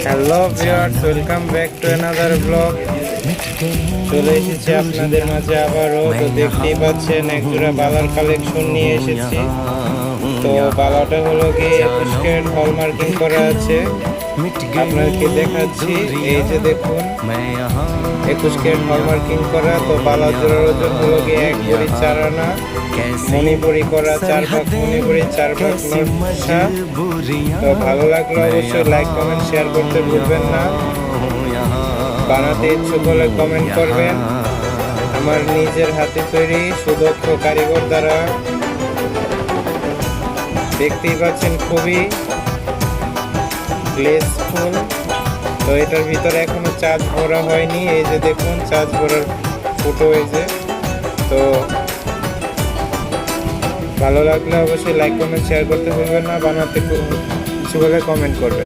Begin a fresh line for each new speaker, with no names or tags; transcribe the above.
Hello viewers, welcome back to another blog. চলে এসেছি আপনাদের মাঝে আবারও। তো দেখতেই পাচ্ছেন একজোড়া বালার কালেকশন নিয়ে এসেছি। তো বালাটা হলো গিয়ে 21 ক্যারেট হলমার্কিং করা আছে। আপনাদেরকে দেখাচ্ছি, এই যে দেখুন 21 ক্যারেট হলমার্কিং করা। তো বালা জোড়ার ওজন হলো গিয়ে 1 ভরি 4 আনা, মণিপুরি করা 4 ভাগ মণিপুরি 4 ভাগ নকশা। তো ভালো লাগলে অবশ্যই লাইক কমেন্ট শেয়ার করতে ভুলবেন না। বানাতে ইচ্ছুক হলে কমেন্ট করবেন। আমার নিজের হাতে তৈরি সুদক্ষ কারিগর দ্বারা। দেখতেই পাচ্ছেন খুবই গ্লেসফুল। তো এটার ভিতরে এখনো চার্জ ভরা হয়নি। এই যে দেখুন চার্জ ভরার ফটো। এই যে, তো ভালো লাগলে অবশ্যই লাইক কমেন্ট শেয়ার করতে ভুলবেন না। বানাতে ইচ্ছুক হলে কমেন্ট করবেন।